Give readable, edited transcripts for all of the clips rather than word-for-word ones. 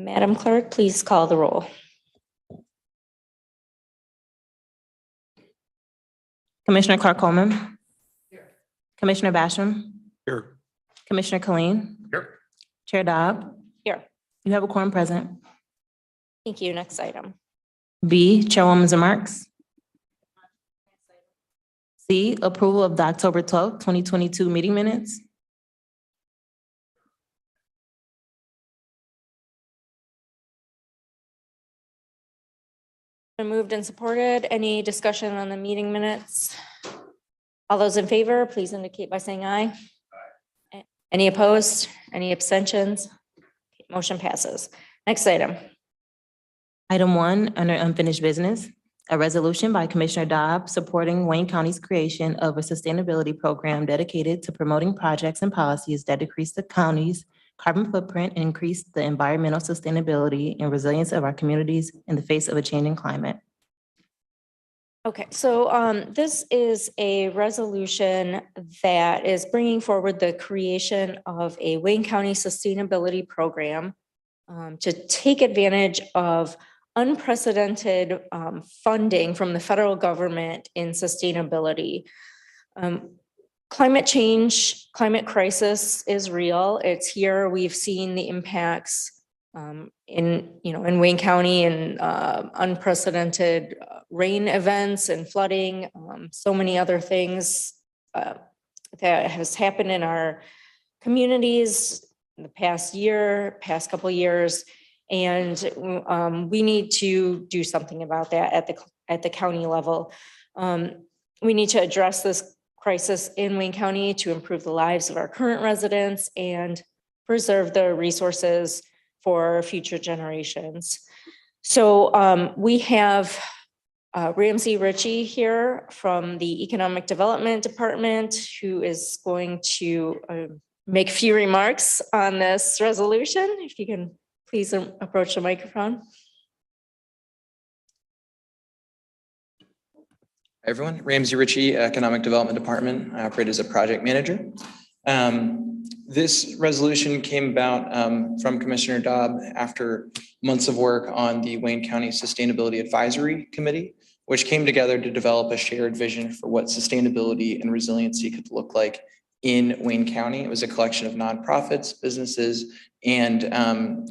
Madam Clerk, please call the roll. Commissioner Clark Coleman. Here. Commissioner Basham. Here. Commissioner Killeen. Here. Chair Dobb. Here. You have a quorum present. Thank you. Next item. B, Chairwoman's remarks. C, approval of the October 12th, 2022 meeting minutes. Been moved and supported. Any discussion on the meeting minutes? All those in favor, please indicate by saying aye. Aye. Any opposed? Any abstentions? Okay, motion passes. Next item. Item 1, under unfinished business, a resolution by Commissioner Dobb supporting Wayne County's creation of a sustainability program dedicated to promoting projects and policies that decrease the county's carbon footprint and increase the environmental sustainability and resilience of our communities in the face of a changing climate. Okay, so this is a resolution that is bringing forward the creation of a Wayne County sustainability program to take advantage of unprecedented funding from the federal government in sustainability. Climate change, climate crisis is real. It's here. We've seen the impacts in Wayne County and unprecedented rain events and flooding, so many other things that has happened in our communities in the past year, past couple of years. And we need to do something about that at the county level. We need to address this crisis in Wayne County to improve the lives of our current residents and preserve the resources for future generations. So we have Ramsey Ritchie here from the Economic Development Department, who is going to make a few remarks on this resolution. If you can please approach the microphone. Hi everyone, Ramsey Ritchie, Economic Development Department. I operate as a project manager. This resolution came about from Commissioner Dobb after months of work on the Wayne County Sustainability Advisory Committee, which came together to develop a shared vision for what sustainability and resiliency could look like in Wayne County. It was a collection of nonprofits, businesses, and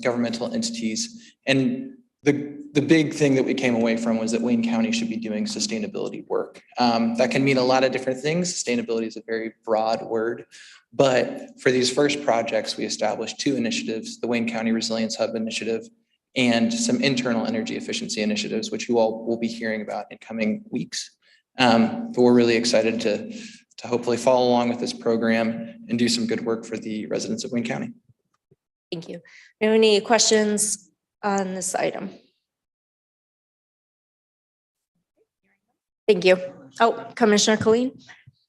governmental entities. And the big thing that we came away from was that Wayne County should be doing sustainability work. That can mean a lot of different things. Sustainability is a very broad word, but for these first projects, we established 2 initiatives, the Wayne County Resilience Hub Initiative and some internal energy efficiency initiatives, which you all will be hearing about in coming weeks. But we're really excited to hopefully follow along with this program and do some good work for the residents of Wayne County. Thank you. Any questions on this item? Thank you. Oh, Commissioner Killeen.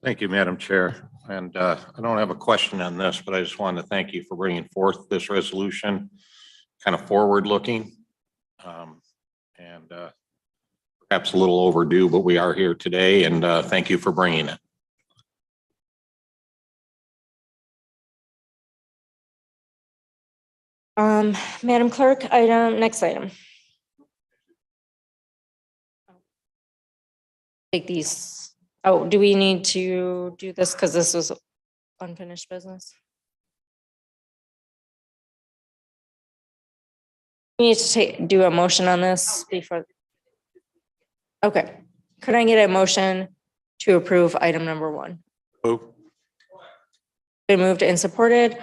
Thank you, Madam Chair. And I don't have a question on this, but I just wanted to thank you for bringing forth this resolution, kind of forward looking. And perhaps a little overdue, but we are here today, and thank you for bringing it. Madam Clerk, next item. Take these. Oh, do we need to do this because this was unfinished business? We need to do a motion on this before. Okay. Could I get a motion to approve item number 1? Move. Been moved and supported.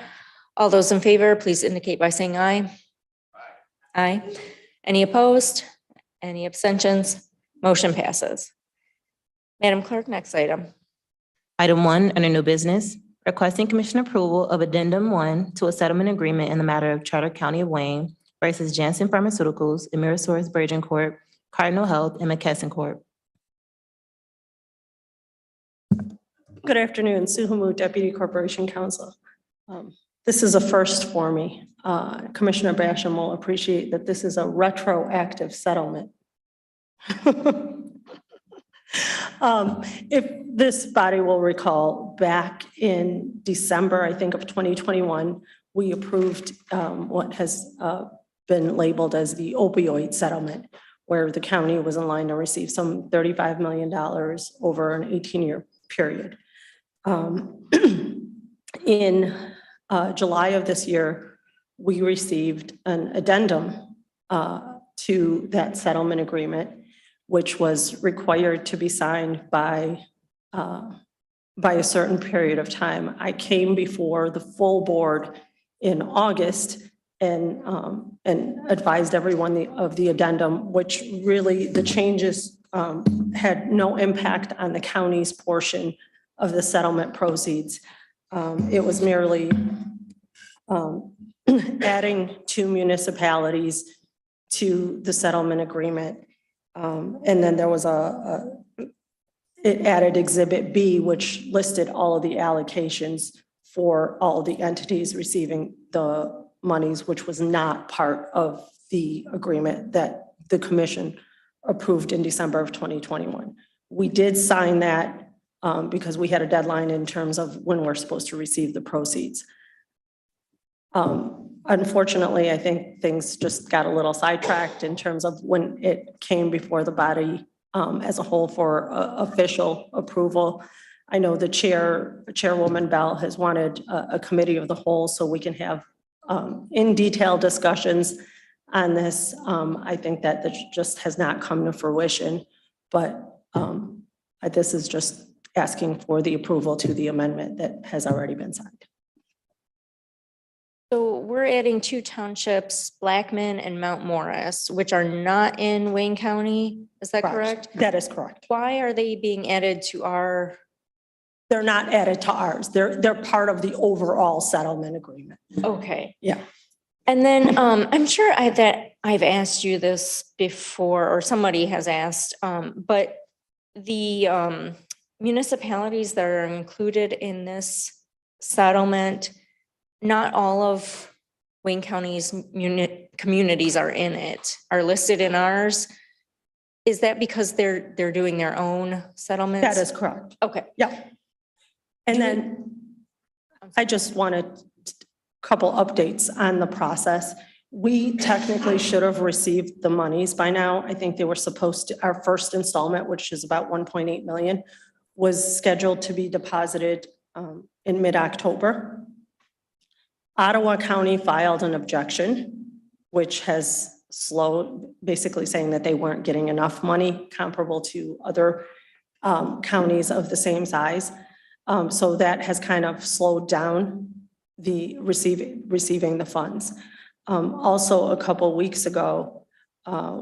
All those in favor, please indicate by saying aye. Aye. Any opposed? Any abstentions? Motion passes. Madam Clerk, next item. Item 1, under new business, requesting commission approval of addendum 1 to a settlement agreement in the matter of Charter County of Wayne versus Janssen Pharmaceuticals, Amerisource Bridging Corp., Cardinal Health, and McKesson Corp. Good afternoon, Sue Hamoud, Deputy Corporation Counsel. This is a first for me. Commissioner Basham will appreciate that this is a retroactive settlement. If this body will recall, back in December, I think of 2021, we approved what has been labeled as the opioid settlement, where the county was in line to receive some $35 million over an 18-year period. In July of this year, we received an addendum to that settlement agreement, which was required to be signed by a certain period of time. I came before the full board in August and advised everyone of the addendum, which really the changes had no impact on the county's portion of the settlement proceeds. It was merely adding 2 municipalities to the settlement agreement. And then there was it added Exhibit B, which listed all of the allocations for all of the entities receiving the monies, which was not part of the agreement that the commission approved in December of 2021. We did sign that because we had a deadline in terms of when we're supposed to receive the proceeds. Unfortunately, I think things just got a little sidetracked in terms of when it came before the body as a whole for official approval. I know the Chairwoman Bell has wanted a committee of the whole so we can have in detail discussions on this. I think that just has not come to fruition, but this is just asking for the approval to the amendment that has already been signed. So we're adding 2 townships, Blackman and Mount Morris, which are not in Wayne County. Is that correct? That is correct. Why are they being added to our? They're not added to ours. They're part of the overall settlement agreement. Okay. Yeah. And then I'm sure that I've asked you this before, or somebody has asked, but the municipalities that are included in this settlement, not all of Wayne County's communities are in it, are listed in ours. Is that because they're doing their own settlements? That is correct. Okay. Yeah. And then I just wanted a couple updates on the process. We technically should have received the monies by now. I think they were supposed to, our first installment, which is about 1.8 million, was scheduled to be deposited in mid-October. Ottawa County filed an objection, which has slowed, basically saying that they weren't getting enough money comparable to other counties of the same size. So that has kind of slowed down the receiving the funds. Also, a couple weeks ago,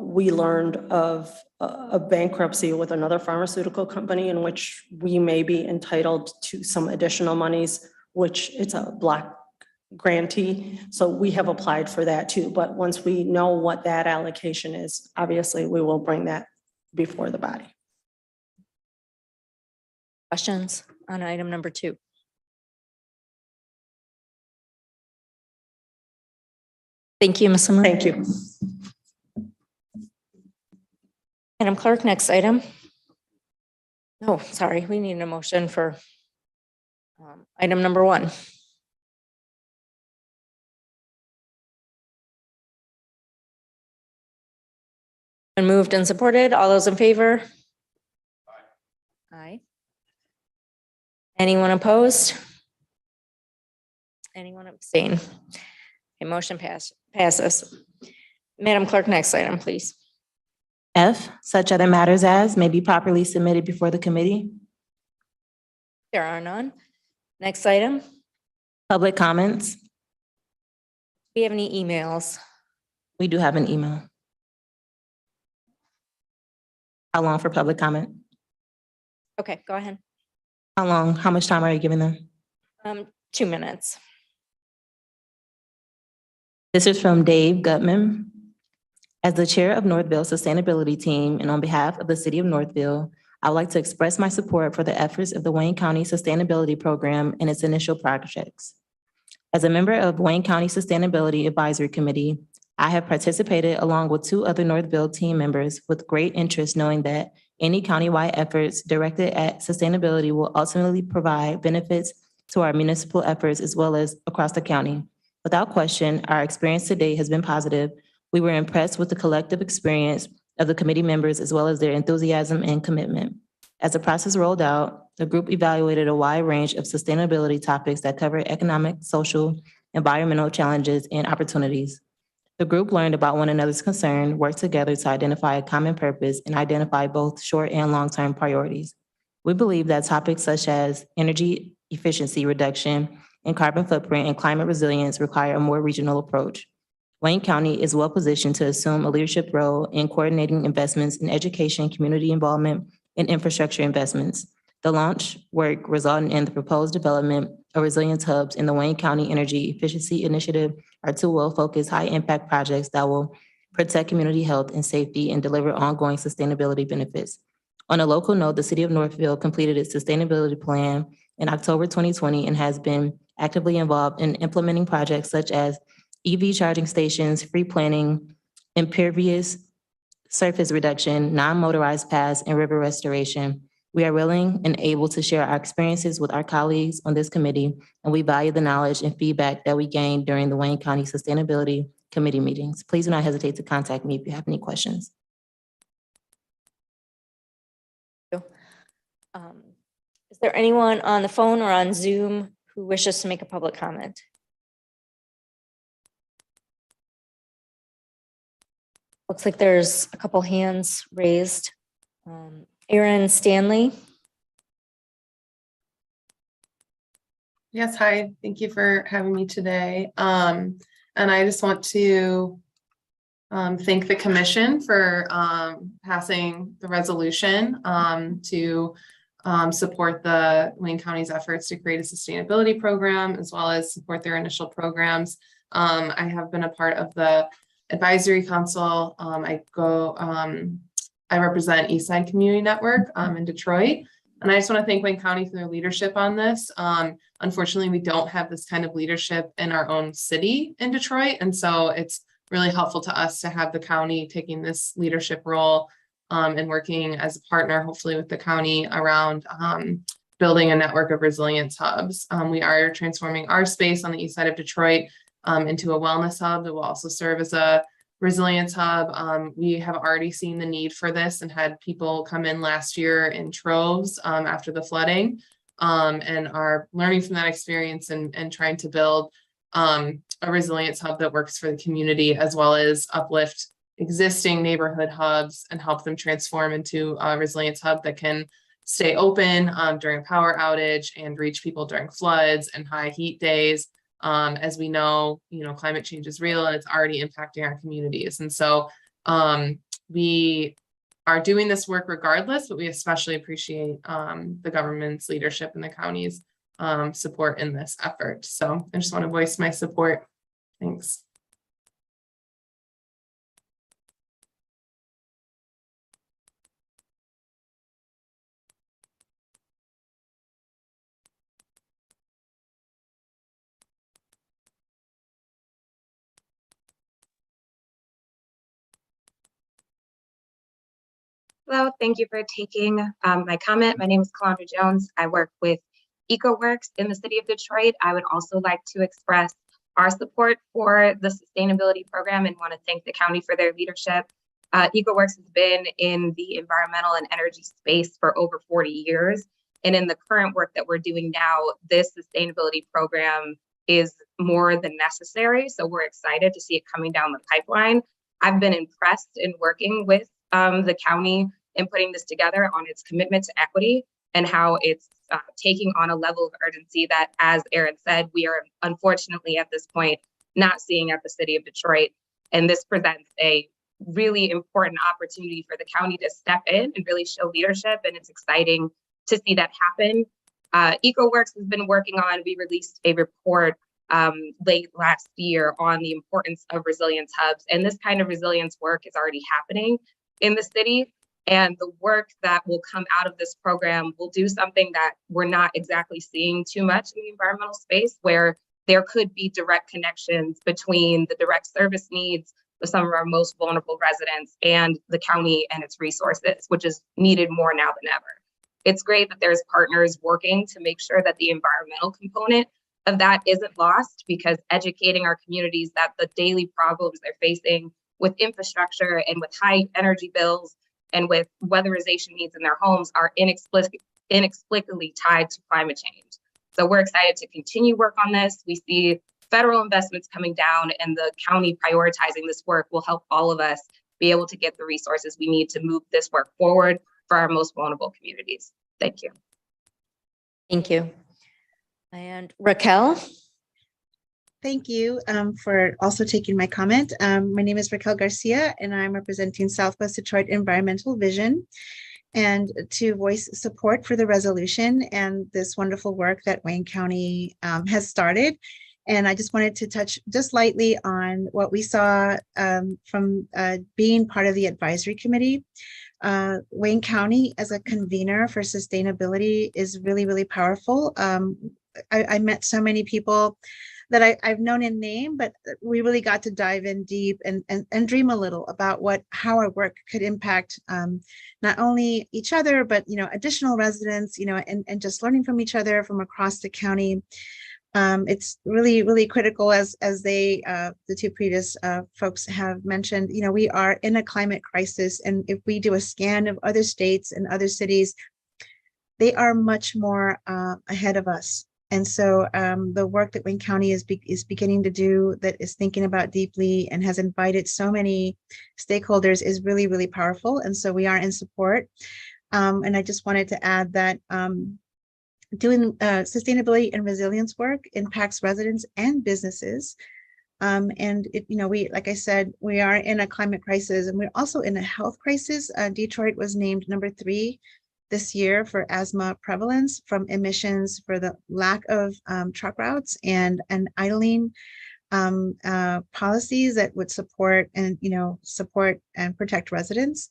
we learned of a bankruptcy with another pharmaceutical company in which we may be entitled to some additional monies, which it's a block grantee. So we have applied for that too. But once we know what that allocation is, obviously we will bring that before the body. Questions on item number 2? Thank you, Ms. Summer. Thank you. Madam Clerk, next item. No, sorry, we need a motion for item number 1. Been moved and supported. All those in favor? Aye. Anyone opposed? Anyone abstain? A motion passes. Madam Clerk, next item, please. F, such other matters as may be properly submitted before the committee. There are none. Next item. Public comments. Do we have any emails? We do have an email. How long for public comment? Okay, go ahead. How long? How much time are you giving them? 2 minutes. This is from Dave Gutman. As the chair of Northville Sustainability Team and on behalf of the city of Northville, I would like to express my support for the efforts of the Wayne County Sustainability Program and its initial projects. As a member of Wayne County Sustainability Advisory Committee, I have participated along with 2 other Northville team members with great interest, knowing that any countywide efforts directed at sustainability will ultimately provide benefits to our municipal efforts as well as across the county. Without question, our experience today has been positive, We were impressed with the collective experience of the committee members as well as their enthusiasm and commitment. As the process rolled out, the group evaluated a wide range of sustainability topics that cover economic, social, environmental challenges and opportunities. The group learned about one another's concern, worked together to identify a common purpose, and identify both short and long-term priorities. We believe that topics such as energy efficiency reduction and carbon footprint and climate resilience require a more regional approach. Wayne County is well-positioned to assume a leadership role in coordinating investments in education, community involvement, and infrastructure investments. The launch work resulting in the proposed development of resilience hubs in the Wayne County Energy Efficiency Initiative are two well-focused, high-impact projects that will protect community health and safety and deliver ongoing sustainability benefits. On a local note, the City of Northfield completed its sustainability plan in October 2020 and has been actively involved in implementing projects such as EV charging stations, free planning, impervious surface reduction, non-motorized paths, and river restoration. We are willing and able to share our experiences with our colleagues on this committee, and we value the knowledge and feedback that we gained during the Wayne County Sustainability Committee meetings. Please do not hesitate to contact me if you have any questions. Is there anyone on the phone or on Zoom who wishes to make a public comment? Looks like there's a couple hands raised. Erin Stanley. Yes, hi. Thank you for having me today. And I just want to thank the commission for passing the resolution to support the Wayne County's efforts to create a sustainability program, as well as support their initial programs. I have been a part of the advisory council. I represent Eastside Community Network in Detroit. And I just want to thank Wayne County for their leadership on this. Unfortunately, we don't have this kind of leadership in our own city in Detroit. And so it's really helpful to us to have the county taking this leadership role and working as a partner, hopefully with the county around building a network of resilience hubs. We are transforming our space on the east side of Detroit into a wellness hub that will also serve as a resilience hub. We have already seen the need for this and had people come in last year in troves after the flooding and are learning from that experience and trying to build a resilience hub that works for the community, as well as uplift existing neighborhood hubs and help them transform into a resilience hub that can stay open during a power outage and reach people during floods and high heat days. As we know, climate change is real and it's already impacting our communities. And so we are doing this work regardless, but we especially appreciate the government's leadership and the county's support in this effort. So I just want to voice my support. Thanks. Hello, thank you for taking my comment. My name is Calandra Jones. I work with EcoWorks in the city of Detroit. I would also like to express our support for the sustainability program and want to thank the county for their leadership. EcoWorks has been in the environmental and energy space for over 40 years. And in the current work that we're doing now, this sustainability program is more than necessary. So we're excited to see it coming down the pipeline. I've been impressed in working with the county and putting this together on its commitment to equity and how it's taking on a level of urgency that, as Erin said, we are unfortunately at this point not seeing at the city of Detroit. And this presents a really important opportunity for the county to step in and really show leadership. And it's exciting to see that happen. EcoWorks has been working on, we released a report late last year on the importance of resilience hubs. And this kind of resilience work is already happening in the city. And the work that will come out of this program will do something that we're not exactly seeing too much in the environmental space, where there could be direct connections between the direct service needs of some of our most vulnerable residents and the county and its resources, which is needed more now than ever. It's great that there's partners working to make sure that the environmental component of that isn't lost, because educating our communities that the daily problems they're facing with infrastructure and with high energy bills and with weatherization needs in their homes are inexplicably tied to climate change. So we're excited to continue work on this. We see federal investments coming down, and the county prioritizing this work will help all of us be able to get the resources we need to move this work forward for our most vulnerable communities. Thank you. Thank you. And Raquel? Thank you for also taking my comment. My name is Raquel Garcia, and I'm representing Southwest Detroit Environmental Vision, and to voice support for the resolution and this wonderful work that Wayne County has started. And I just wanted to touch just lightly on what we saw from being part of the advisory committee. Wayne County as a convener for sustainability is really, really powerful. I met so many people that I've known in name, but we really got to dive in deep and dream a little about how our work could impact not only each other, but additional residents, and just learning from each other from across the county. It's really, really critical, as they the two previous folks have mentioned. We are in a climate crisis, and if we do a scan of other states and other cities, they are much more ahead of us. And so the work that Wayne County is beginning to do, that is thinking about deeply and has invited so many stakeholders, is really, really powerful. And so we are in support. And I just wanted to add that doing sustainability and resilience work impacts residents and businesses. And like I said, we are in a climate crisis, and we're also in a health crisis. Detroit was named number 3 this year for asthma prevalence from emissions, for the lack of truck routes and idling policies that would support and protect residents.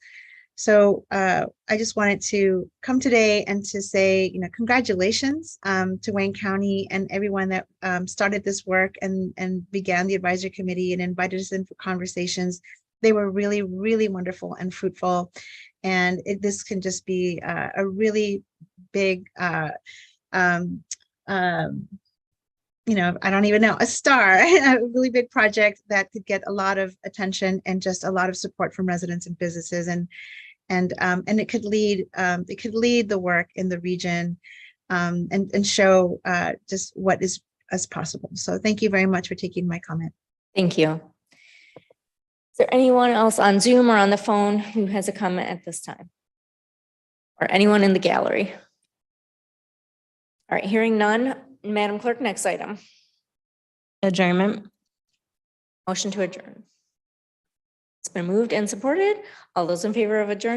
So I just wanted to come today and to say, congratulations to Wayne County and everyone that started this work and began the advisory committee and invited us in for conversations. They were really, really wonderful and fruitful. And this can just be a really big, I don't even know, a star, a really big project that could get a lot of attention and just a lot of support from residents and businesses. And it could lead the work in the region and show just what is possible. So thank you very much for taking my comment. Thank you. Is there anyone else on Zoom or on the phone who has a comment at this time? Or anyone in the gallery? All right, hearing none, Madam Clerk, next item. Adjournment. Motion to adjourn. It's been moved and supported. All those in favor of adjournment?